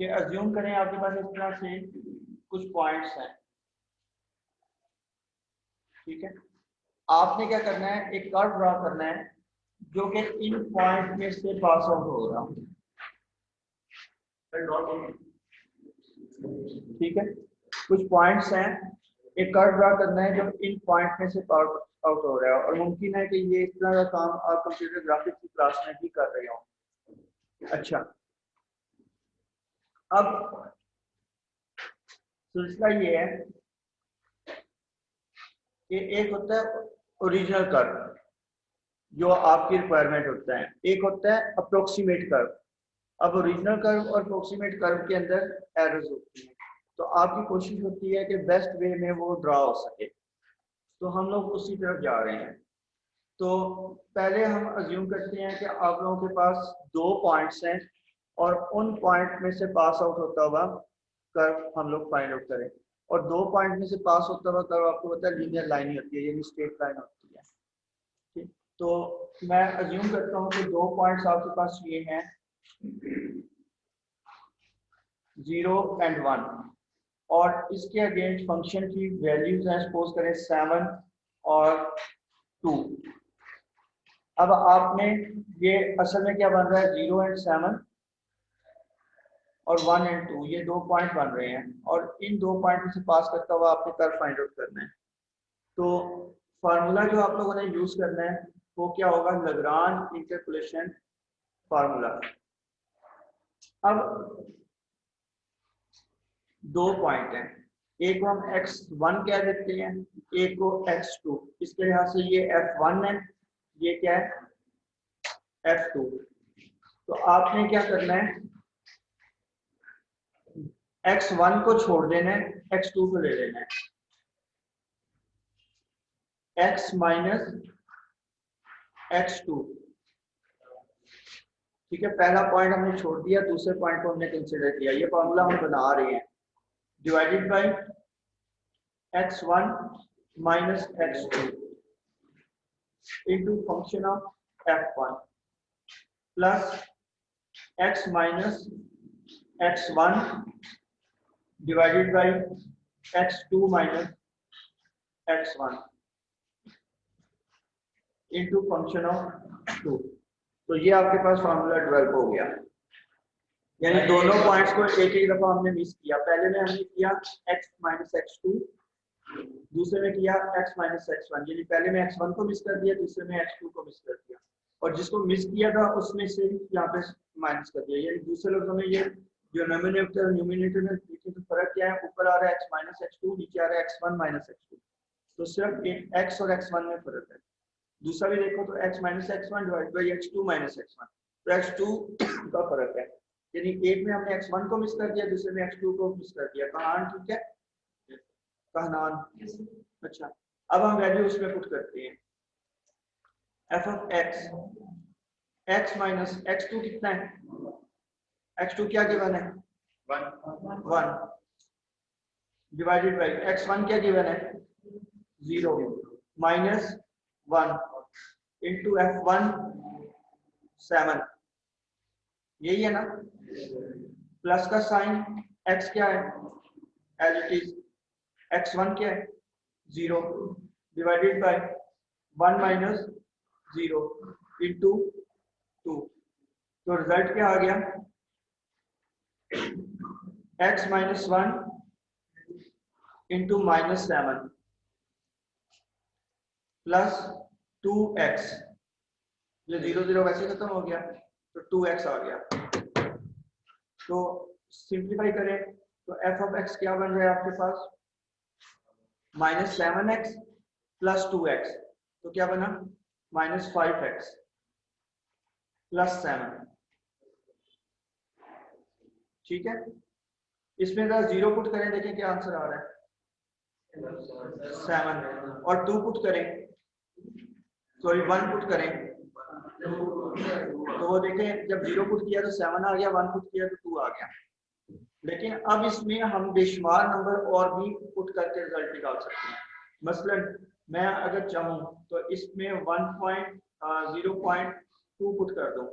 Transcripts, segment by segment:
कि अज्यूम करें आपके पास इस तरह से कुछ पॉइंट्स हैं, ठीक है। आपने क्या करना है, एक कर्व ड्रा करना है जो कि इन पॉइंट में से पास आउट होगा, ठीक है। कुछ पॉइंट्स हैं, एक कर्व ड्रा करना है जो इन पॉइंट में से पास आउट हो रहा है, और मुमकिन है कि ये इस तरह का काम आप कंप्यूटर ग्राफिक्स की क्लास में भी कर रहे हो। अच्छा, अब सिलसिला ये है कि एक होता है ओरिजिनल कर्व जो आपकी रिक्वायरमेंट होता है, एक होता है अप्रोक्सीमेट कर्व। अब ओरिजिनल कर्व और अप्रोक्सीमेट कर्व के अंदर एरर्स होती हैं, तो आपकी कोशिश होती है कि बेस्ट वे में वो ड्रा हो सके, तो हम लोग उसी तरफ जा रहे हैं। तो पहले हम अज्यूम करते हैं कि आप लोगों के पास दो पॉइंट्स हैं और उन पॉइंट में से पास आउट होता हुआ कर्व हम लोग फाइंड आउट करें, और दो पॉइंट में से पास होता हुआ कर्व आपको पता है लीनियर लाइन ही होती है, यानी स्ट्रेट लाइन होती है, ठीक। तो मैं अज्यूम करता हूँ कि दो पॉइंट्स आपके पास ये हैं 0 and 1, और इसके अगेंस्ट फंक्शन की वैल्यूज हैं सपोज करें 7 और 2। अब आपने ये असल में क्या बन रहा है, 0 and 7 और 1 and 2, ये दो पॉइंट बन रहे हैं, और इन दो पॉइंट में से पास करता हुआ आपने कर्व फाइंड आउट करना है। तो फार्मूला जो आप लोगों ने यूज करना है वो क्या होगा, लाग्रांज इंटरपोलेशन फार्मूला। अब दो पॉइंट हैं, एक को हम x1 कह देते हैं, एक को x2, इसके लिहाज से ये f1 है, ये क्या है f2। तो आपने क्या करना है, x1 को छोड़ देना है, x2 को ले लेना है, x माइनस x2, ठीक है। पहला पॉइंट हमने छोड़ दिया, दूसरे पॉइंट को हमने कंसिडर किया, ये फॉर्मूला हम बना रहे हैं, divided by x1 minus x2 into function of f1 plus x minus x1 divided by x2 minus x1 into function of 2। तो ये आपके पास फार्मूला डेवलप हो गया, यानी दोनों पॉइंट्स को एक एक दफा हमने मिस किया। पहले में हमने किया x माइनस x2, दूसरे में किया x माइनस x1, यानी पहले में x1 को मिस कर दिया, दूसरे में x2 को मिस कर दिया, और जिसको मिस किया था उसमें से यहाँ पे माइनस कर दिया। यानी दूसरे लफ्जों में ये जो डिनोमिनेटर और न्यूमरेटर में देखिए तो फर्क क्या है, ऊपर आ रहा है x माइनस x2, नीचे आ रहा है x1 माइनस x2, तो सिर्फ एक x और x1 में फर्क है। दूसरा भी देखो तो x minus x1 divide by x2 minus x1, तो x2 का फर्क है, यानी एक में हमने x1 को मिस कर दिया, दूसरे में x2 को मिस कर दिया। कहां ठीक है, कहनान। अच्छा, अब हम वैल्यू उसमें पुट करते हैं, f of x minus x2 कितना है, x2 क्या गिवन है 1 डिवाइडेड बाई x1 क्या गिवन है 0 माइनस 1 इंटू f1 7, यही है ना, प्लस का साइन x क्या है एज इट इज, x1 क्या है 0 डिवाइडेड बाय 1 माइनस 0 इंटू 2, तो रिजल्ट क्या आ गया x minus 1 into minus 7 plus 2x, ये 0 0 वैसे खत्म हो गया, तो 2x आ गया। तो सिंप्लीफाई करें तो f ऑफ x क्या बन रहा है आपके पास माइनस 7x प्लस 2x, तो क्या बना माइनस 5x प्लस 7, ठीक है। इसमें जरा 0 पुट करें, देखें क्या आंसर आ रहा है 7, और 2 पुट करें, सॉरी 1 पुट करें, तो वो देखें जब 0 पुट किया तो 7 आ गया, 1 पुट किया तो 2 आ गया। लेकिन अब इसमें हम बेशुमार नंबर और भी पुट करके रिजल्ट निकाल सकते हैं। मसलन मैं अगर चाहूँ तो इसमें 0.2 पुट कर दूं,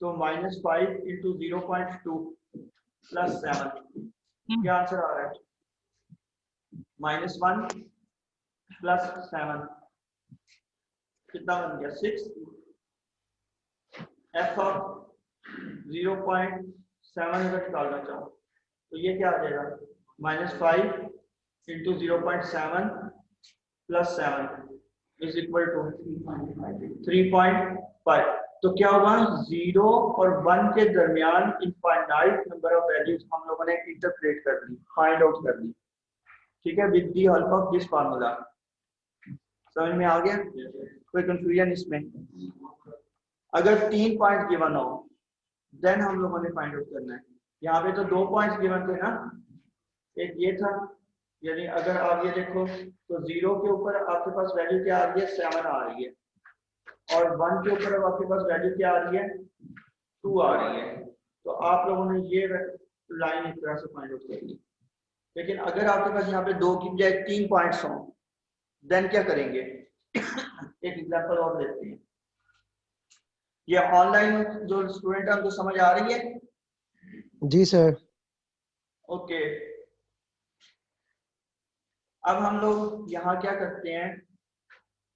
तो -5 इंटू 0.2 प्लस 7, क्या आंसर आ रहा है? -1 प्लस 7 कितना बन गया? 6। f ऑफ 0.7 अगर निकालना चाहो तो ये क्या आ जाएगा? -5 into 0.7 plus 7 is equal to 3.5। तो क्या होगा? 0 और 1 के दरमियान इनफाइनाइट नंबर ऑफ वैल्यूज हम लोगों ने इंटरप्रेट कर ली, फाइंड आउट कर ली, ठीक है, with the help of this formula. समझ में आ गया? कोई कंफ्यूजन इसमें? अगर 3 पॉइंट गिवन हो देन हम लोगों ने फाइंड आउट करना है। यहाँ पे तो 2 पॉइंट्स गिवन थे ना, एक ये था, यानी अगर आप ये देखो तो 0 के ऊपर आपके पास वैल्यू क्या आ रही है? 7 आ रही है, और 1 के ऊपर अब आपके पास वैल्यू क्या आ रही है? 2 आ रही है। तो आप लोगों ने ये लाइन इस तरह से फाइंड आउट कर ली। लेकिन अगर आपके पास यहाँ पे 2 की बजाय 3 पॉइंट्स हों देन क्या करेंगे? एक एग्जांपल और लेते हैं। ये ऑनलाइन जो स्टूडेंट है उनको समझ आ रही है? जी सर। ओके, अब हम लोग यहाँ क्या करते हैं?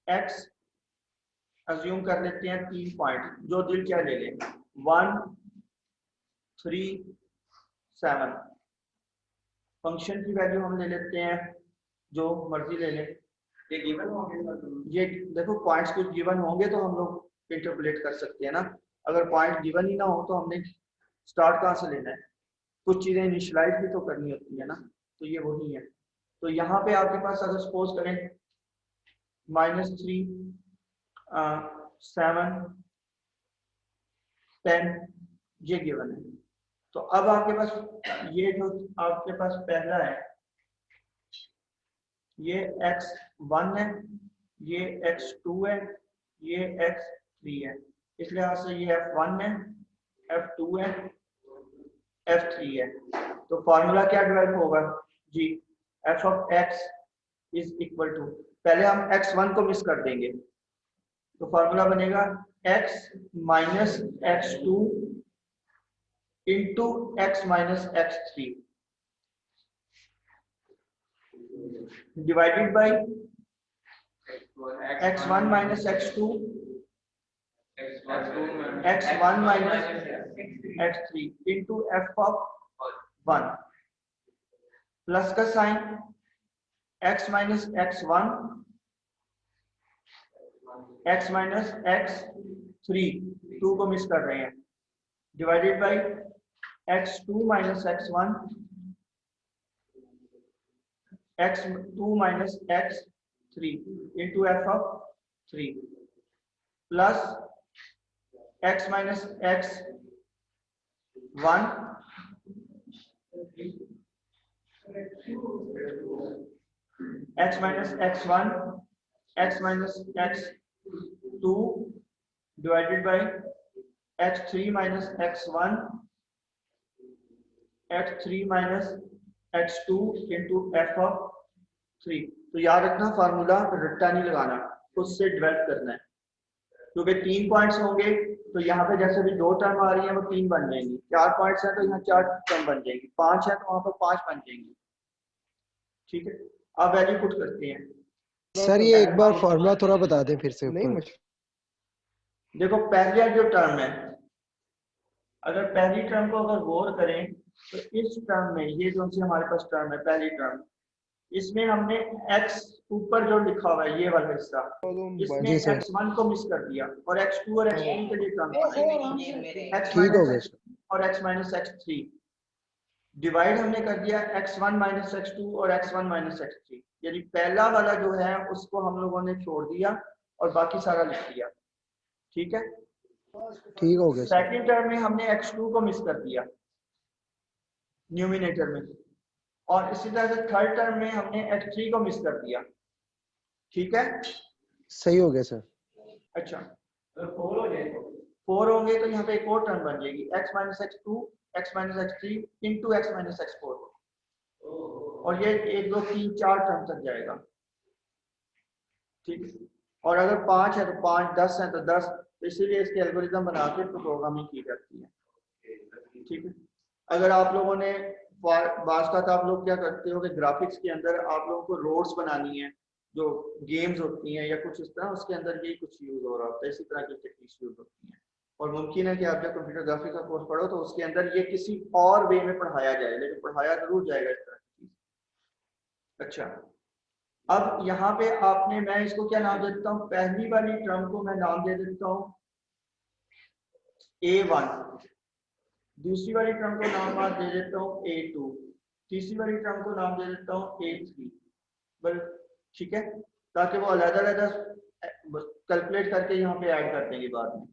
x अज्यूम कर लेते हैं 3 पॉइंट, जो दिल क्या ले लें, 1 3 7। फंक्शन की वैल्यू हम ले लेते हैं जो मर्जी ले लें। ये गिवन होंगे, ये देखो पॉइंट्स कुछ गिवन होंगे तो हम लोग इंटरपोलेट कर सकते हैं ना। अगर पॉइंट गिवन ही ना हो तो हमने स्टार्ट कहाँ से लेना है? कुछ चीजें इनिशियलाइज भी तो करनी होती है ना, तो ये वही है। तो यहाँ पे आपके पास अगर सपोज करें -3 7 10 ये गिवन है, तो अब आपके पास ये जो आपके पास पहला है ये x1 है, ये x2 है, ये x3 है, इस लिहाज से ये f1 है, f2 है, f3 है। तो फॉर्मूला क्या डेवलप होगा जी? f of x is equal to, पहले हम x1 को मिस कर देंगे तो फॉर्मूला बनेगा x minus x2 into x minus x3 divided by x1 minus x2 x1 minus x3 into f of 1 plus का sign x minus x1 x minus x3 2 को miss कर रहे हैं divided by x2 minus x1 x2 minus x3 into f of 3 plus x minus x1 x minus x1 x minus x2 divided by x3 minus x1 x3 minus x2 into f of 3। तो याद रखना formula रट्टा नहीं लगाना, उससे develop करना है, क्योंकि 3 पॉइंट्स होंगे तो यहाँ पे जैसे भी 2 टर्म आ रही है वो 3 बन जाएंगी, 4 पॉइंट्स हैं तो यहाँ 4 टर्म बन जाएंगी, 5 है तो वहां पर 5 बन जाएंगी। ठीक है, अब वैल्यू पुट करते हैं। सर ये एक बार फॉर्मूला थोड़ा बता दें फिर से। देखो पहला जो टर्म है, अगर पहली टर्म को अगर गौर करें तो इस टर्म में ये जो सी हमारे पास टर्म है पहली टर्म, इसमें हमने x ऊपर जो लिखा हुआ है ये वाला हिस्सा, इसमें x1 को मिस कर दिया और x2 और x3 के लिए टर्म और x माइनस x3 डिवाइड हमने कर दिया x1 माइनस x2 और x1 माइनस x3, यानी पहला वाला जो है उसको हम लोगों ने छोड़ दिया और बाकी सारा लिख दिया। ठीक है, ठीक हो गया। सेकंड टर्म में हमने x2 को मिस कर दिया न्यूमिनेटर में, और इसी तरह से थर्ड टर्म में हमने x3 को मिस कर दिया। ठीक है, सही हो गया सर। अच्छा, अगर 4 होंगे तो यहाँ पे एक और टर्म बन जाएगी x minus x2 x minus x3 into x minus x4, और ये 1 2 3 4 टर्म तक जाएगा। ठीक है, और अगर 5 है तो 5, 10 है तो 10, तो इसीलिए इसके एल्गोरिथम बना के तो प्रोग्रामिंग की जाती है। ठीक है, अगर आप लोगों ने बास का, आप लोग क्या करते हो कि ग्राफिक्स के अंदर आप लोगों को रोड्स बनानी है, जो गेम्स होती हैं या कुछ इस तरह, उसके अंदर यही कुछ यूज हो रहा होता है, इसी तरह की टेक्निक्स यूज होती हैं। और मुमकिन है कि आप जब कंप्यूटर ग्राफिक्स का कोर्स पढ़ो तो उसके अंदर ये किसी और वे में पढ़ाया जाए, लेकिन पढ़ाया जरूर जाएगा इस तरह की चीज। अच्छा, अब यहाँ पे आपने, मैं इसको क्या नाम दे देता हूँ, पहली वाली टर्म को मैं नाम दे देता हूँ A1, दूसरी वाली टर्म को नाम दे देता हूँ A2, तीसरी वाली टर्म को नाम दे देता हूँ A3। बस ठीक है, ताकि वो अलग अलग कैलकुलेट करके यहाँ पे ऐड कर देंगे बाद में।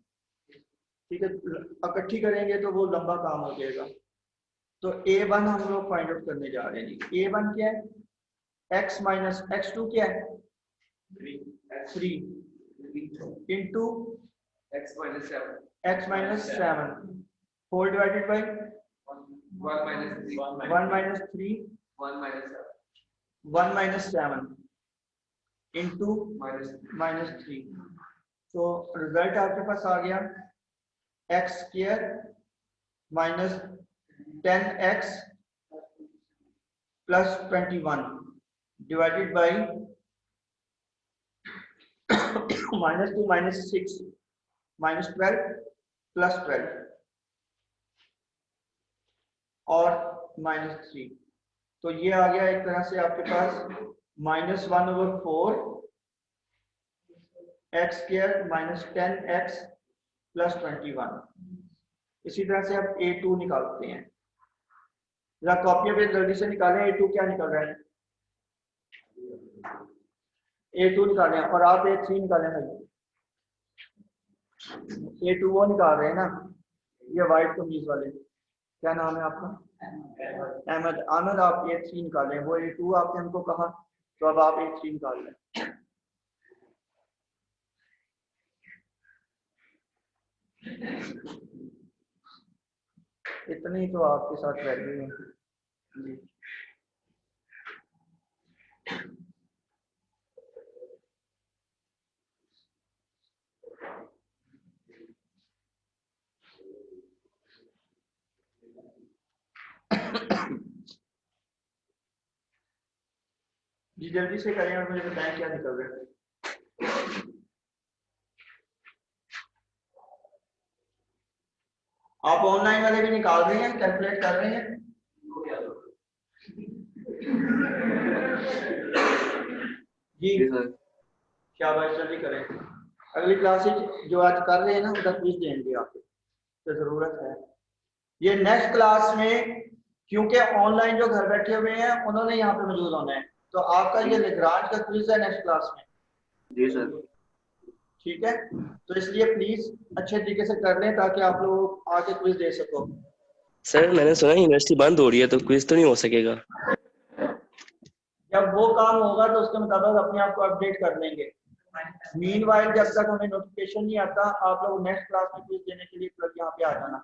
ठीक है, इकट्ठी करेंगे तो वो लंबा काम हो जाएगा। तो A1 हम लोग फाइंड आउट करने जा रहे हैं। A1 क्या है, x माइनस x2 क्या है 3 into x minus 7 whole divided by 1 minus 3 1 minus 3 1 minus 7 1 minus 7 into minus minus 3। तो रिजल्ट आपके पास आ गया x square minus 10x plus 21 divided by -2 -6 -12 plus 12 और -3। तो ये आ गया एक तरह से आपके पास -1/4 x square minus 10x plus 21। इसी तरह से आप A2 निकालते हैं, जरा कॉपी पे जल्दी से निकालें। A2 क्या निकल रहा है, A2 निकालें, और आप A3 निकालें भाई। A2 वो निकाल रहे हैं ना, ये वाइट कमीज वाले, क्या नाम है आपका, अहमद। अहमद आप A3 निकालें, वो A2 आपने हमको कहा, तो अब आप A3 निकाल लें। इतनी तो आपके साथ वैल्यू है जी। जी जल्दी से करें और मुझे बताएं क्या निकल रहा है। आप ऑनलाइन वाले भी निकाल रहे हैं, कैलकुलेट कर रहे हैं जी। शाबाश, जल्दी करें। अगली क्लास जो आज कर रहे हैं ना, उसका क्विज देंगे आपको, तो जरूरत है। ये नेक्स्ट क्लास में, क्योंकि ऑनलाइन जो घर बैठे हुए हैं उन्होंने यहाँ पे मौजूद होना है, तो आपका ये लेग्रांज का क्विज है नेक्स्ट क्लास में। जी सर। ठीक है, तो इसलिए प्लीज अच्छे तरीके से कर लें ताकि आप लोग आके क्विज दे सको। सर मैंने सुना यूनिवर्सिटी बंद हो रही है तो क्विज तो नहीं हो सकेगा। जब वो काम होगा तो उसके मुताबिक अपने आप को अपडेट कर लेंगे। मीनवाइल जब तक हमें नोटिफिकेशन नहीं आता, आप लोग नेक्स्ट क्लास में क्विज देने के लिए यहाँ पे आ जाना।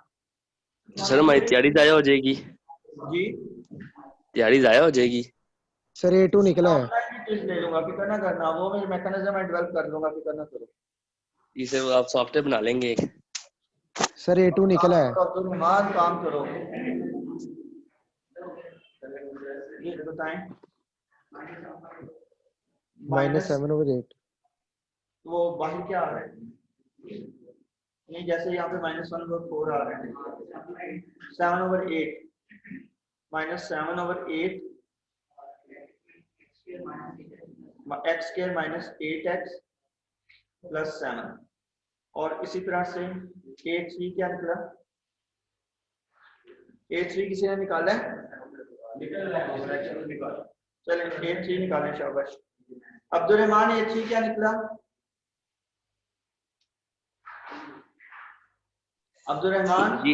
सर हमारी तैयारी जाया हो जाएगी। जी तैयारी जाया हो जाएगी। सर A2 निकला है। क्विज ले लूंगा, फिक्र ना करना, वो मैं मैकेनिज्म मैं डेवलप कर लूंगा, फिक्र ना करो। इसे आप सॉफ्टवेयर बना लेंगे एक। सर A2 निकला है। अब्दुल काम करो, ये बताएं। -7/8। वो बाहर क्या आ रहा है, नहीं जैसे यहाँ पे -1/4 आ रहा है, 7/8 -7/8 x square minus 8x plus 7। और इसी तरह से A3 क्या निकला, A3 किसी ने निकाला है, चलें A3 निकालें, शाबाश। अब्दुल रहमान A3 क्या निकला, अब्दुल रहमान। जी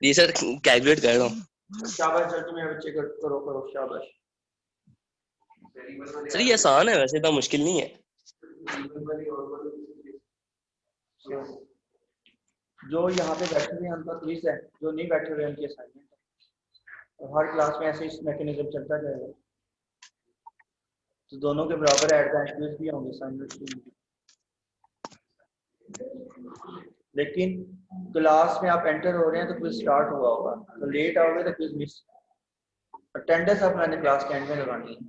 जी सर कैलकुलेट कर रहा हूँ। शाबाश, जल्दी मेरे बच्चे करो करो, शाबाश। सर ये आसान है, वैसे तो मुश्किल नहीं है। जो यहाँ पे बैठे हुए हैं उनका क्विज है, जो नहीं बैठे हुए उनकी असाइनमेंट है। और हर क्लास में ऐसे ही मैकेनिज्म चलता जाएगा, तो दोनों के बराबर ऐड का क्विज भी होंगे, असाइनमेंट भी होंगे। लेकिन क्लास में आप एंटर हो रहे हैं तो क्विज स्टार्ट हुआ होगा, तो लेट आओगे तो क्विज मिस। अटेंडेंस अब मैंने क्लास के एंड में लगानी है,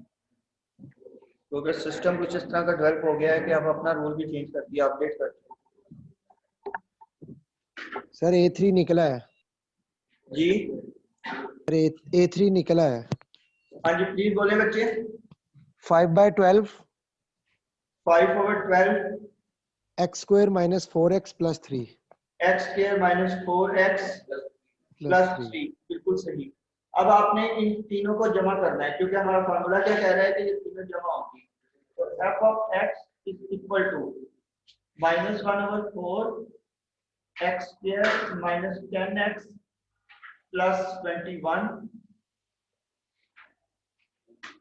क्योंकि सिस्टम कुछ इस तरह का डेवलप हो गया है कि आप अपना रूल भी चेंज कर दिया, अपडेट कर दिया। सर A3 निकला है। जी सर A3 निकला है। हाँ जी, प्लीज बोले बच्चे। 5/12 5/12 x square minus 4x plus 3 x square minus 4x plus plus 3। 3, बिल्कुल सही। अब आपने इन तीनों को जमा करना है, क्योंकि हमारा फार्मूला क्या कह रहा है कि ये तीनों जमा होंगी। तो f of x is equal to -1/4 x square minus 10x plus 21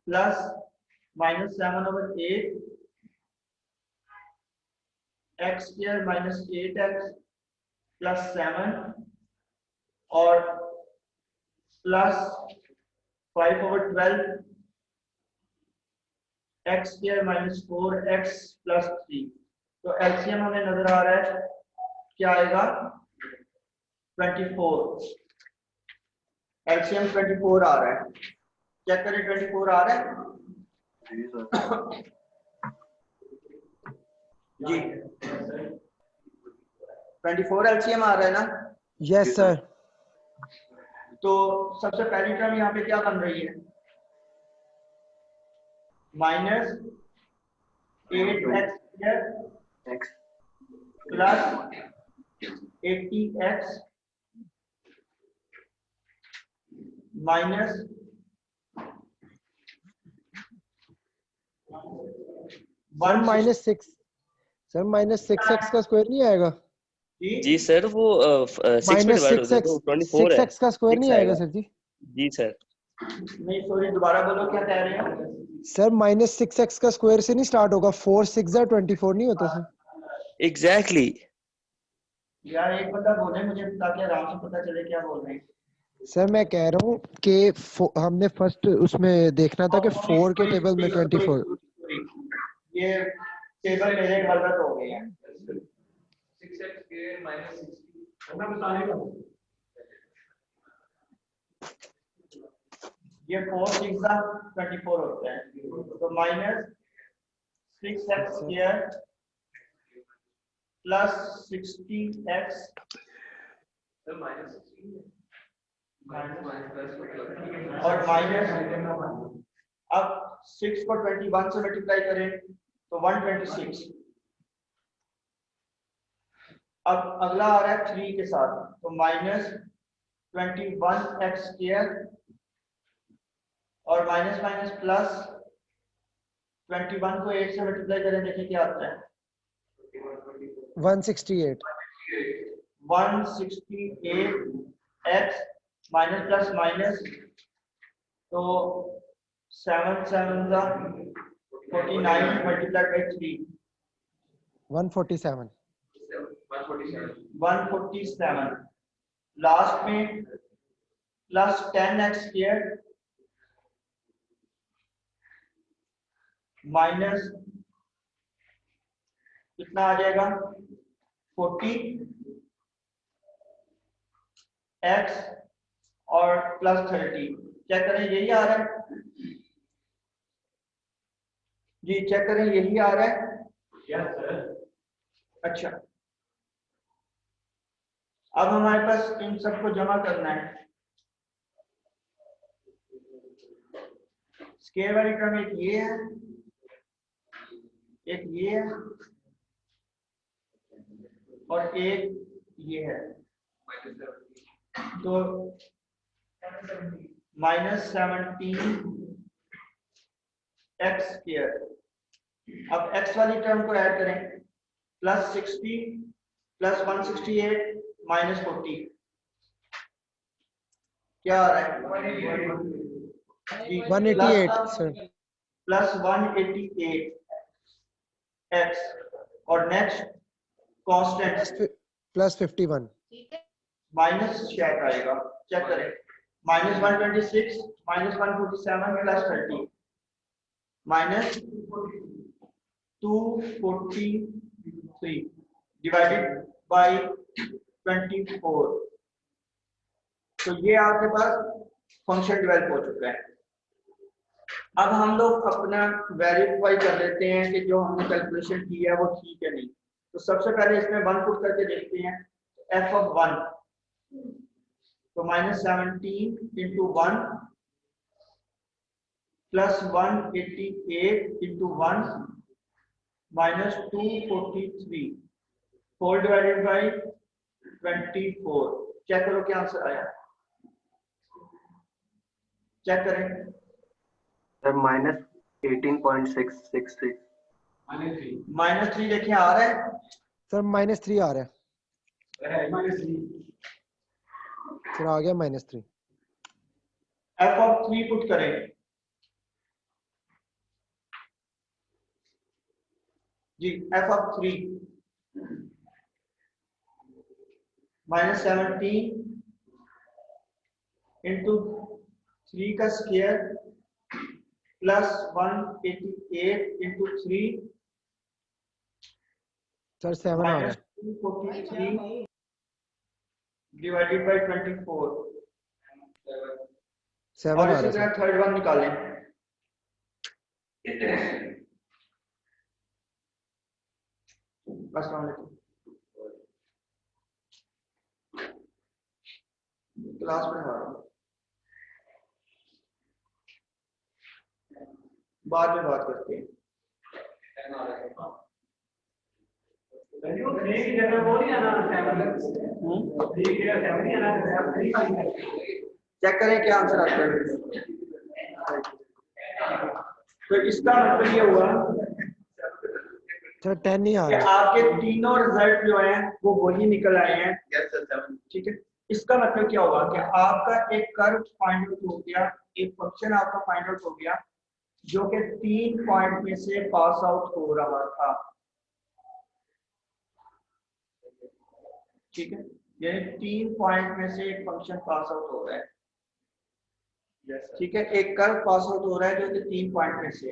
plus -7/8 x square minus 8x plus 7 और plus 5/12 x square minus 4x plus 3। तो एलसीएम हमें नजर आ रहा है क्या आएगा, 24। एलसीएम 24 आ रहा है, चेक करें 24 आ रहा है जी। 24 एलसीएम आ रहा है ना। Yes sir. तो सबसे पहली टर्म यहाँ पे क्या बन रही है, -8x plus 80x minus sir -6 sir -6x का स्क्वायर नहीं आएगा। जी सर वो 6 पे डिवाइड होता है तो 24 है, 6x का स्क्वायर 6 नहीं आएगा आएगा। सर जी। जी सर। नहीं सॉरी, दोबारा बोलो क्या कह रहे हैं। सर -6x का स्क्वायर से नहीं स्टार्ट होगा, 4 6 24 नहीं होता सर। एग्जैक्टली। यार एक बंदा बोले मुझे, ताकि आराम से पता चले क्या बोल रहे हैं। सर मैं कह रहा हूँ कि हमने फर्स्ट उसमें देखना था कि 4 के टेबल में 24। ये टेबल मेरे गलत हो गए हैं। 6x square minus 60 ये 4 6 24 होता है, तो -6x स्क्वायर प्लस 60x तो minus 16 और माइनस, अब 6 को 21 से मल्टीप्लाई करें तो 126। अब अगला आ रहा है 3 के साथ, तो -21x स्क्वायर और माइनस माइनस प्लस 21 को 8 से मल्टीप्लाई करें, देखिए क्या आता है 168। 168x माइनस प्लस माइनस, तो 7 7 49 मल्टीप्लाई बाई 3 147। 147 लास्ट में प्लस 10x स्क्वायर माइनस कितना आ जाएगा 40x और प्लस 30। चेक करें यही आ रहा है जी, चेक करें यही आ रहा है। Yes sir. अच्छा, अब हमारे पास इन सबको जमा करना है। स्क्वायर वाली टर्म एक ये है, एक ये है और एक ये है, तो -17 x स्क्वायर। अब x वाली टर्म को ऐड करें, +60 प्लस 168 माइनस 40 क्या आ रहा है 188 सर। प्लस 188 x और next constant plus 51 minus check आएगा, चेक करें -126 -147 प्लस 30 माइनस 243 डिवाइडेड बाय 24। तो ये आपके पास फंक्शन डेवलप हो चुका है। अब हम लोग अपना वेरीफाई कर लेते हैं कि जो हमने कैलकुलेशन की है वो ठीक है नहीं। तो सबसे पहले इसमें 1 पुट करके देखते हैं। एफ ऑफ 1 तो -17 into 1 plus 188 into 1 minus 243 whole divided by 24। Check करो क्या आंसर आया, चेक करें। सर -18.663। -3 देखिए आ रहा है सर -3 आ रहा है सर, आ गया -3। एफ ऑफ 3 पुट करें। जी एफ ऑफ 3 -17 इंटू 3 का स्क्वायर प्लस 188 इंटू 3 सर 7 आ रहा है। -243 डिवाइडेड बाई 24 7 और आ इसी रहा है तरह सर। थर्ड वन निकालें। अस्सलाम वालेकुम, क्लास में आ रहा हूँ, बाद में बात करते हैं। चेक करें क्या आंसर आता है। तो इसका मतलब ये हुआ सर 10 नहीं आ कि रहा। आपके तीनों रिजल्ट जो हैं वो वही निकल आए हैं। ठीक है, इसका मतलब क्या होगा कि आपका एक कर्व फाइंड आउट हो गया, एक फंक्शन आपका फाइंड आउट हो गया जो कि 3 पॉइंट में से पास आउट हो रहा था। ठीक है, यानी 3 पॉइंट में से एक फंक्शन पास आउट हो रहा है। ठीक है, एक कर्व पास आउट हो रहा है जो कि 3 पॉइंट में से।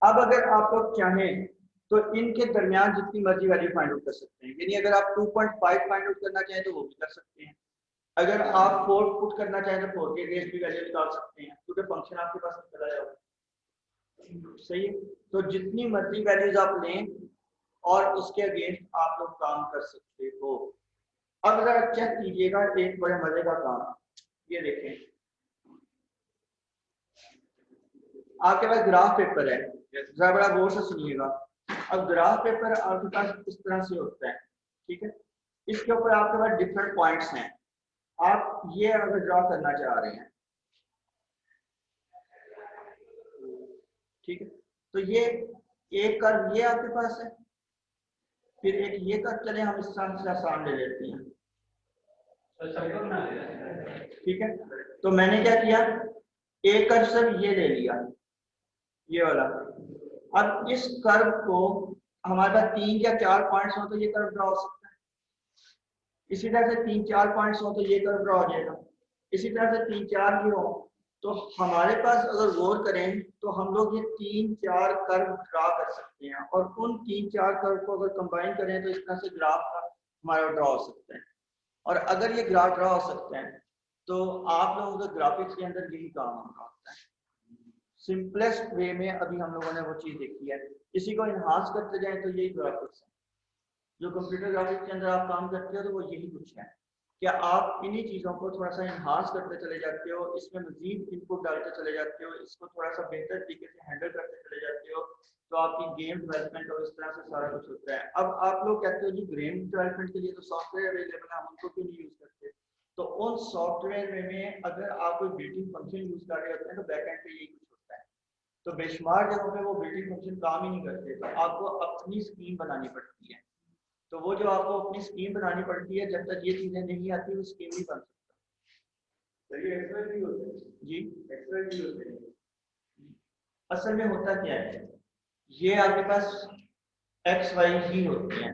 अब अगर आप लोग चाहें तो इनके दरमियान जितनी मर्जी वैल्यू फाइंड आउट कर सकते हैं। यानी अगर आप 2.5 फाइंड आउट करना चाहें तो वो भी कर सकते हैं। अगर आप 4 पुट करना चाहें तो 4 के अगेंस्ट भी वैल्यू निकाल सकते हैं, क्योंकि फंक्शन आपके पास निकल आया होगा। सही है, तो जितनी मर्जी वैल्यूज आप लें और उसके अगेंस्ट आप लोग काम कर सकते हो। अब अगर चेक कीजिएगा एक बड़े मजे का काम, ये देखें आपके पास ग्राफ पेपर है, जरा बड़ा गौर से सुनिएगा। अब ग्राफ पेपर आपके पास इस तरह से होता है। ठीक है, इसके ऊपर आपके पास डिफरेंट पॉइंट्स हैं। आप ये अगर ड्रॉ करना चाह रहे हैं, ठीक है, तो ये एक कर्व ये आपके पास है, फिर एक ये कर्व, चले हम इस तरह से आसान ले लेते हैं। ठीक है, तो मैंने क्या किया, एक कर्व सिर्फ ये ले लिया, ये वाला। अब इस कर्व को हमारे पास 3 या 4 पॉइंट्स हो तो ये कर्व ड्रॉ हो सकता है। इसी तरह से 3-4 पॉइंट्स हो तो ये कर्व ड्रॉ हो जाएगा। इसी तरह से 3-4 भी हो तो हमारे पास अगर गौर करें तो हम लोग ये 3-4 कर्व ड्रॉ कर सकते हैं, और उन 3-4 कर्व को अगर कंबाइन करें तो इस तरह से ग्राफ का हमारा ड्रॉ हो सकता है। और अगर ये ग्राफ ड्रॉ हो सकता है तो आप लोगों को ग्राफिक्स के अंदर यही काम होता है। सिंपलेस्ट वे में अभी हम लोगों ने वो चीज देखी है। इसी को इन्हांस करते जाएं तो यही ग्राफिक्स है। जो कंप्यूटर ग्राफिक्स के अंदर आप काम करते हो तो वो यही कुछ है कि आप इन्हीं चीज़ों को थोड़ा सा इन्हांस करते चले जाते हो, इसमें मजीद इनपुट डालते चले जाते हो, इसको थोड़ा सा बेहतर तरीके से हैंडल करते चले जाते हो, तो आपकी गेम डेवलपमेंट और इस तरह से सारा कुछ होता है। अब आप लोग कहते हो जी गेम डेवलपमेंट के लिए तो सॉफ्टवेयर अवेलेबल है, हम उनको क्यों नहीं यूज करते? तो उन सॉफ्टवेयर में अगर आप कोई बिल्ट-इन फंक्शन यूज कर रहे होते हैं तो बैकएंड पे यही कुछ होता है। तो बेशुमार जगहों पे वो बिल्ट-इन फंक्शन काम ही नहीं करते, तो आपको अपनी स्कीम बनानी पड़ती है। तो वो जो आपको अपनी स्कीम बनानी पड़ती है, जब तक ये चीजें नहीं आती वो स्कीम नहीं बन सकता। जी असल में होता क्या है, ये आपके पास एक्स वाई ही होते हैं।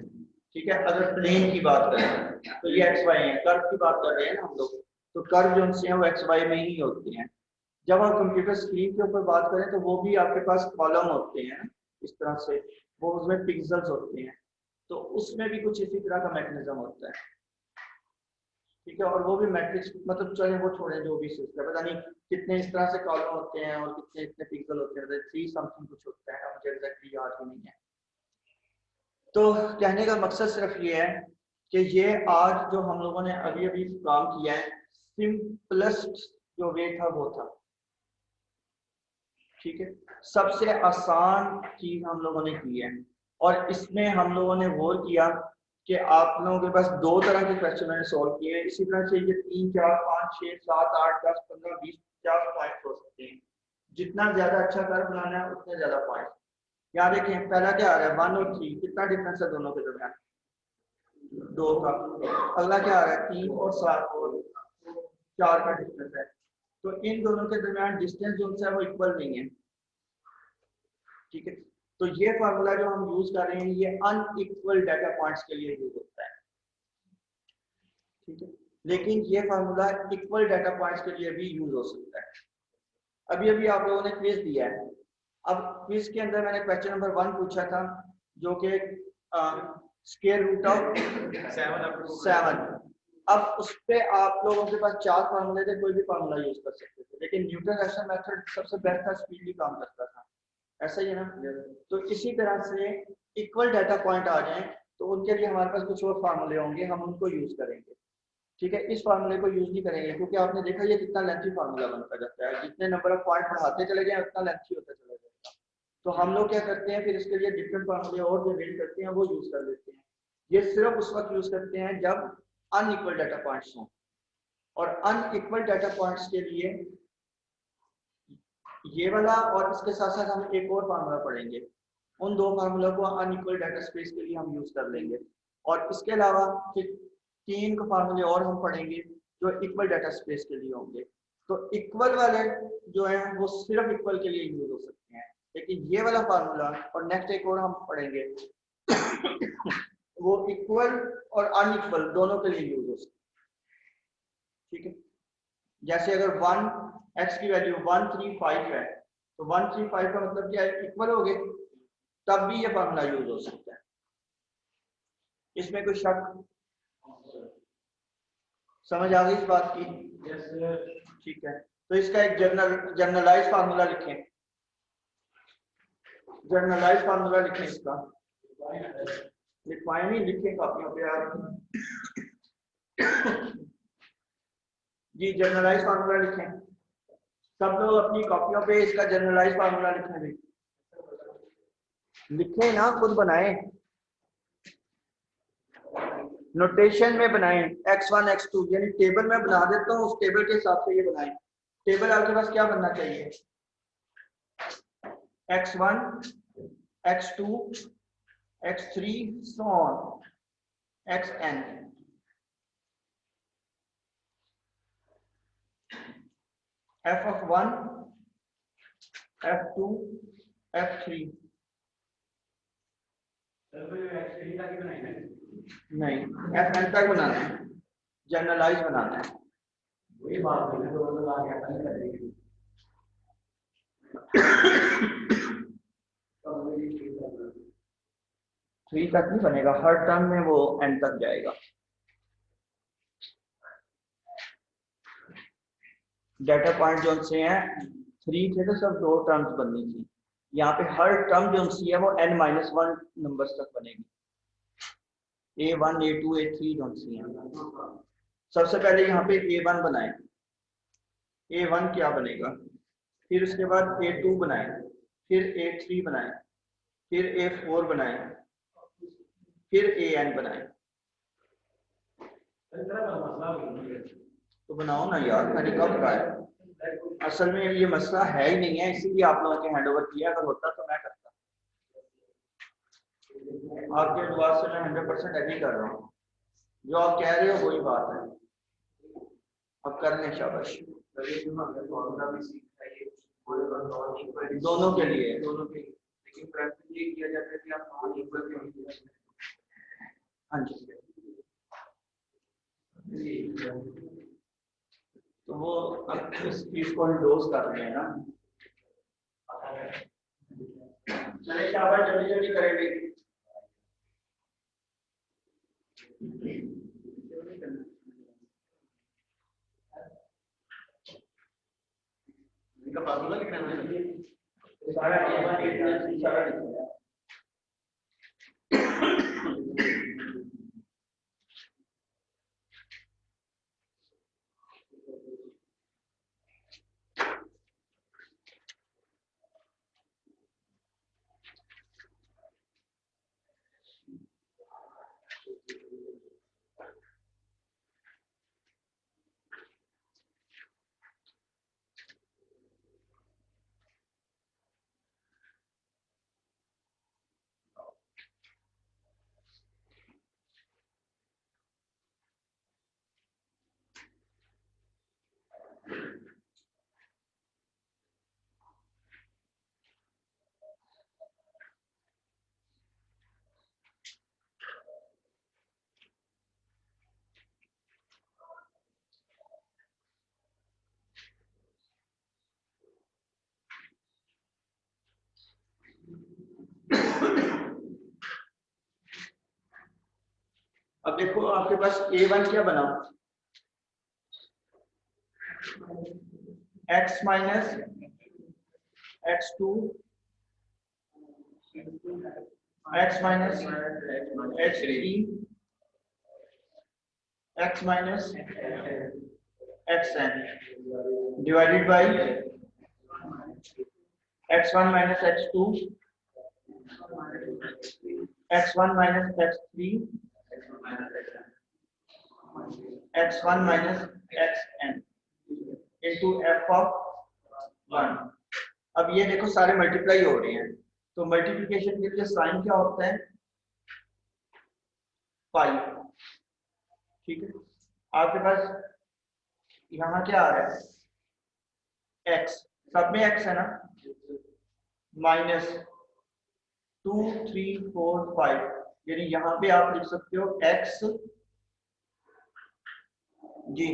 ठीक है, अगर प्लेन की बात करें तो ये एक्स वाई है। कर्व की बात कर रहे हैं ना हम लोग, तो कर्व जो उनसे हैं वो एक्स वाई में ही होते हैं। जब आप कंप्यूटर स्क्रीन के ऊपर बात करें तो वो भी आपके पास कॉलम होते हैं इस तरह से, वो उसमें पिक्सेल्स होते हैं, तो उसमें भी कुछ इसी तरह का मैकेनिज्म होता है। ठीक है, और वो भी मैट्रिक्स, मतलब चले वो छोड़े जो भी सिस्टम, पता नहीं कितने इस तरह से कॉलम होते हैं और कितने इतने पिक्सल होते हैं, 3 समथिंग कुछ होता है, मुझे एग्जैक्टली याद भी नहीं है। तो कहने का मकसद सिर्फ ये है कि ये आज जो हम लोगों ने अभी अभी काम किया है, सिंपलेस्ट जो वे था वो था। ठीक है, सबसे आसान चीज हम लोगों ने की है, और इसमें हम लोगों ने वो किया कि आप लोगों के पास 2 तरह के क्वेश्चन मैंने सॉल्व किए हैं। इसी तरह से ये 3, 4, 5, 6, 7, 8, 10, 15, 20, 50 पॉइंट हो सकते हैं। जितना ज्यादा अच्छा कर बनाना है उतने ज्यादा पॉइंट। यहाँ देखें पहला क्या आ रहा है, 1 और 3, कितना डिफरेंस है दोनों के दरमियान, 2 का। अगला क्या आ रहा है, 3 और 7 और 4 का डिफरेंस है। तो इन दोनों के दरमियान डिस्टेंस जो है वो इक्वल नहीं है। ठीक है, तो ये फार्मूला जो हम यूज कर रहे हैं ये अनइक्वल डाटा पॉइंट्स के लिए यूज होता है। ठीक है, लेकिन ये फार्मूला इक्वल डाटा पॉइंट्स के लिए भी यूज हो सकता है। अभी अभी आप लोगों ने क्विज दिया है, अब क्विज के अंदर मैंने क्वेश्चन नंबर 1 पूछा था जो कि स्क्वायर रूट ऑफ 7। अब उस पे आप लोगों के पास 4 फार्मूले थे, कोई भी फार्मूला यूज कर सकते थे, लेकिन न्यूटन रेशनल मेथड सबसे बेस्ट था, स्पीडली काम करता था। ऐसा ही है ना? तो इसी तरह से इक्वल डाटा पॉइंट आ जाएं तो उनके लिए हमारे पास कुछ और फार्मूले होंगे, हम उनको यूज करेंगे। ठीक है, इस फार्मूले को यूज नहीं करेंगे क्योंकि आपने देखा ये कितना लेंथी फार्मूला बनता जाता है, जितने नंबर ऑफ पॉइंट बढ़ाते चले जाएं उतना लेंथी होता चला जाएगा। तो हम लोग क्या करते हैं, फिर इसके लिए डिफरेंट फार्मूले और जनरेट करते हैं, वो यूज कर लेते हैं। ये सिर्फ उस वक्त यूज करते हैं जब अनइक्वल डाटा पॉइंट्स हों, और अनइक्वल डाटा पॉइंट्स के लिए ये वाला और इसके साथ साथ हम एक और फार्मूला पढ़ेंगे। उन 2 फार्मूला को अनइक्वल डाटा स्पेस के लिए हम यूज कर लेंगे, और इसके अलावा फिर 3 का फार्मूले और हम पढ़ेंगे जो इक्वल डाटा स्पेस के लिए होंगे। तो इक्वल वाले जो है वो सिर्फ इक्वल के लिए यूज हो सकते हैं, लेकिन ये वाला फार्मूला और नेक्स्ट एक और हम पढ़ेंगे वो इक्वल और अनइक्वल दोनों के लिए यूज हो सकते हैं। ठीक है, जैसे अगर 1 x की वैल्यू 135 है तो 135 का मतलब क्या है, इक्वल हो गए, तब भी ये फार्मूला यूज हो सकता है। इसमें कोई शक? समझ आ गई इस बात की? ठीक है, तो इसका एक जर्नलाइज फार्मूला लिखें, जर्नलाइज फार्मूला लिखें इसका। लिखवाए नहीं, लिखें कापियों पे आप जी, जर्नलाइज फार्मूला लिखें सब लोग अपनी कॉपियों पे, इसका जर्नलाइज फार्मूला लिखें, लिखें ना, खुद बनाएं, नोटेशन में बनाएं। x1 x2 यानी टेबल में बना देता हूँ, उस टेबल के हिसाब से ये बनाएं। टेबल आपके पास क्या बनना चाहिए, x1 x2 x3 so on xn। f of 1 f2 f3 नहीं, fn तक बनाना है, जनरलाइज बनाना है। वही बात है, तो मतलब आ गया 3 तक नहीं बनेगा, हर टर्म में वो n तक जाएगा। डाटा पॉइंट जो से हैं 3 थे तो सब 2 टर्म्स बननी थी, यहाँ पे हर टर्म जो सी है वो n-1 नंबर्स तक बनेगी। a1 a2 a3 जो सी हैं। सबसे पहले यहाँ पे a1 बनाए, a1 क्या बनेगा, फिर उसके बाद a2 बनाए, फिर a3 बनाए, फिर a4 बनाए, फिर an बनाए। तो बनाओ ना यार, मैंने कब कहा है, असल में ये मसला है ही नहीं है, इसीलिए आप लोगों के हैंडओवर किया, अगर होता तो मैं करता। आपके बात से मैं 100% एग्री कर रहा हूँ, जो आप कह रहे हो वही बात है। अब करने शाबाश, दोनों के लिए, लेकिन प्रैक्टिस ये किया जाता है कि आप नॉन इक्वल के लिए। हाँ जी, तो वो अब इस चीज को डोज कर रहे हैं ना। चलिए शाबाश, जल्दी जल्दी करेंगे। इनका फार्मूला लिखना है। सारा सारा लिखना है। अब देखो आपके पास a1 क्या बना, x minus x2 x minus x3 x minus xn divided by x1 minus x2 x1 minus x3 x1 minus xn into f of 1। अब ये देखो सारे मल्टीप्लाई हो रहे हैं, तो मल्टीप्लिकेशन के लिए साइन क्या होता है, पाई। ठीक है, आपके पास यहाँ क्या आ रहा है, x, सब में x है ना, माइनस 2 3 4 5, यानी यहाँ पे आप लिख सकते हो x जी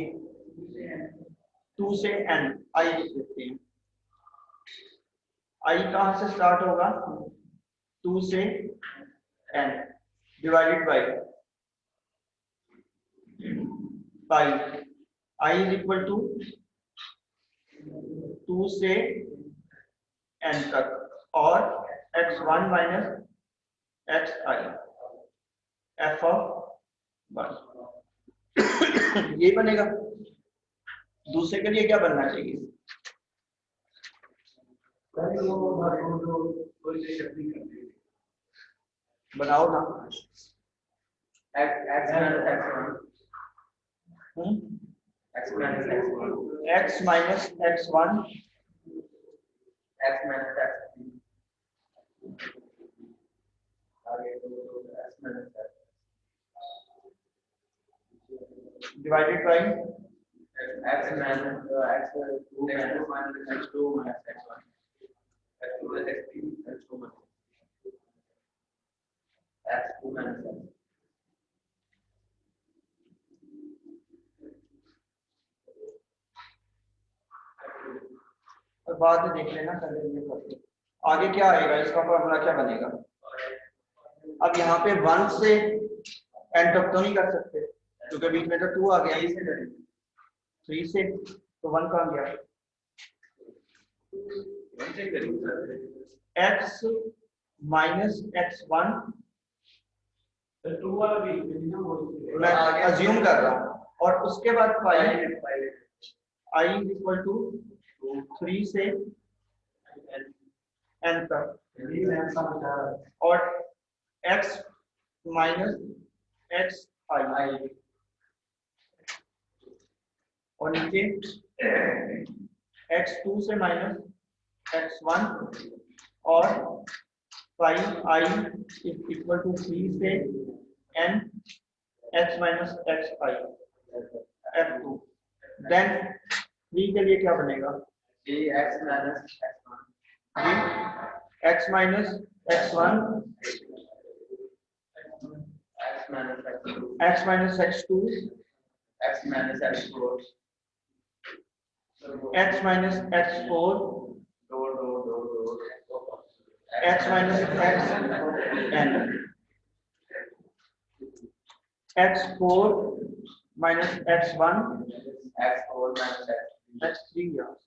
2 से n, i लिख सकते हैं। i कहां से स्टार्ट होगा, 2 से n divided by pi, i is equal to 2 से n तक, और x1 minus xi f of 1 ये बनेगा। दूसरे के लिए क्या बनना चाहिए, बनाओ ना, x minus x1 divided by x minus x2 minus x2 minus x1 x2 plus x3 x2 minus x2 minus x। और बाद में देख लेना, कर लेंगे करके। आगे क्या आएगा, इसका फॉर्मूला क्या बनेगा। अब यहाँ पे 1 से n तक तो नहीं कर सकते क्योंकि बीच में तो 2 आ गया, 3 से तो 1 कहाँ गया, x माइनस x1 मैं अज्यूम कर रहा हूँ, और उसके बाद पाई i इज इक्वल टू 3 से n तक, और x माइनस x i, और नीचे x2 से माइनस x1, और pi i is equal to 3 से n x minus x i f2। Then 3 के लिए क्या बनेगा, x minus x1 x minus x1 x minus x2 x minus x4 x minus x4 x minus xn x4 minus x1 x4 minus x3 यहाँ से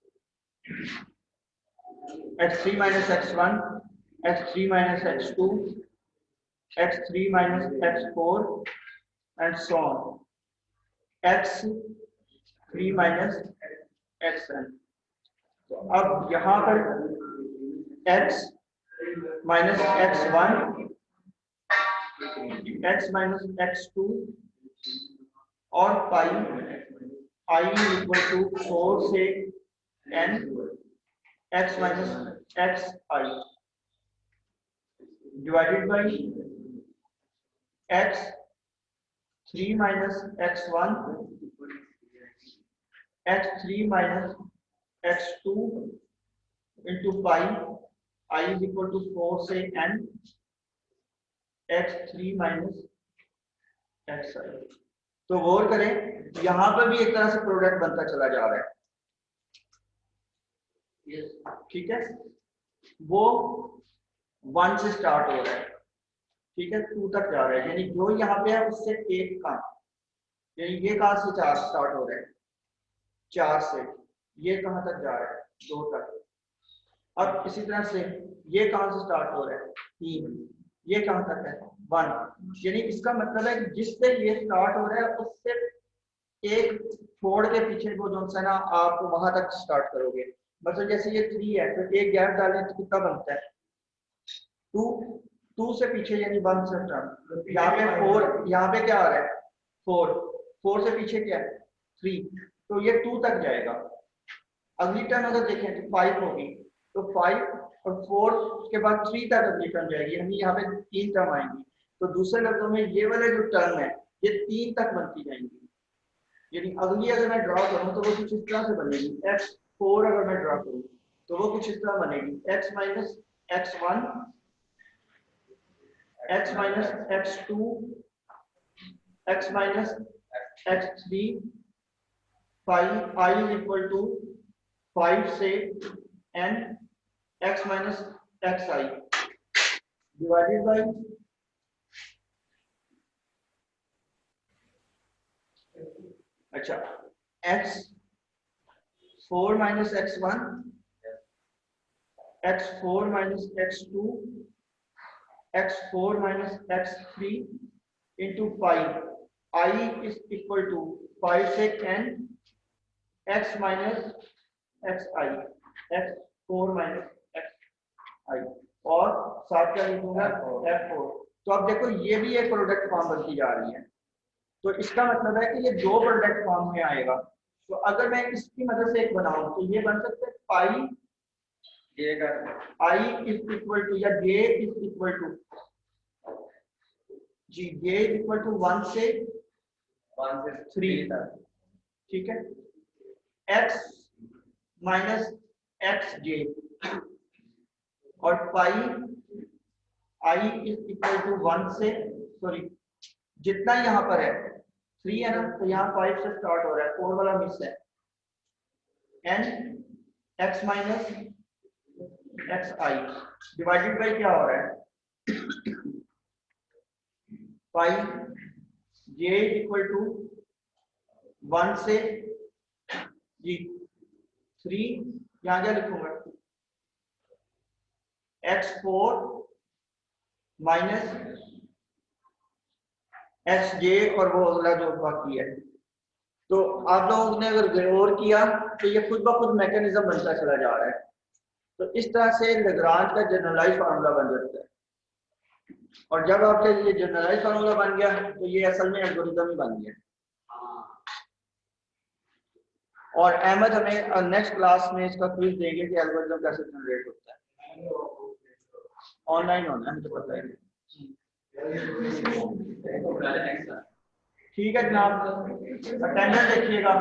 x3 minus x1, x3 minus x2, x3 minus x4 and so on, x3 minus xn. तो अब यहाँ पर x minus x1, x minus x2 और pi I equal to 4 से n x minus xi divided by x3 minus x1, x3 minus x2 into pi I is equal to 4 से n x3 minus xi. तो गौर करें यहां पर भी एक तरह से प्रोडक्ट बनता चला जा रहा है, ठीक है, वो 1 से स्टार्ट हो रहा है, ठीक है, 2 तक जा रहा है, यानी जो यहाँ पे है उससे 1 कम, यानी ये कहां से 4 स्टार्ट हो रहा है, 4 से, ये कहां तक जा रहा है, 2 तक. अब इसी तरह से ये कहां से स्टार्ट हो रहा है, 3, ये कहां तक है, 1. यानी इसका मतलब है कि जिससे ये स्टार्ट हो रहा है उससे एक छोड़ के पीछे वो जो है ना आप वहां तक स्टार्ट करोगे. मतलब जैसे ये 3 है तो एक गैप डालें तो कितना बनता है, 2 से पीछे यानी 1 से स्टार्ट. यहाँ पे 4, यहाँ पे क्या आ रहा है 4 से पीछे क्या है 3, तो ये 2 तक जाएगा. अगली टर्म अगर देखें तो 5 होगी, तो 5 और 4 उसके बाद 3 तक अगली टर्म जाएगी, यानी यहाँ पे 3 टर्म आएंगी. तो दूसरे लफ्जों में ये वाले जो टर्म है ये 3 तक बनती जाएंगी. यानी अगली अगर मैं ड्रॉ करूं तो वो कुछ इस तरह से बनेगी, x4 अगर मैं ड्रॉ करूं तो वो कुछ इस तरह बनेगी, x minus x1, x minus x2, x minus x3, I is equal to 5 से n x minus xi divided by अच्छा x4 minus x1, x4 minus x2, x4 minus x3 into pi I is equal to 5 से n x minus xi, x4 minus xi और साथ क्या लिखूंगा f4. तो अब देखो ये भी एक प्रोडक्ट फॉर्म बनती जा रही है, तो इसका मतलब है कि ये 2 प्रोडक्ट फॉर्म में आएगा. तो अगर मैं इसकी मदद से एक बनाऊं तो ये बन सकता है pi I is equal to या j इज इक्वल टू जी j इज इक्वल टू 1 से 3 तक, ठीक है, x माइनस xj और pi I is equal to 1 से सॉरी जितना यहाँ पर है 3 है ना, तो यहाँ 5 से स्टार्ट हो रहा है, 4 वाला मिस है, n x minus xi divided by क्या हो रहा है पाई j इज इक्वल टू 1 से जी 3, यहाँ क्या लिखूंगा x4 माइनस xj और वो अगला जो बाकी है. तो आप लोगों ने अगर गौर किया तो ये खुद ब खुद मैकेनिज्म बनता चला जा रहा है. तो इस तरह से लैग्रांज का जनरलाइज फार्मूला बन जाता है, और जब आपके ये जनरलाइज फार्मूला बन गया तो ये असल में एल्गोरिथम ही बन गया. और अहमद हमें नेक्स्ट क्लास में इसका क्विज देंगे कि एल्गोरिथम कैसे जनरेट होता है. ऑनलाइन होना है, मुझे पता है. ठीक है जनाब, अटेंडेंस देखिएगा.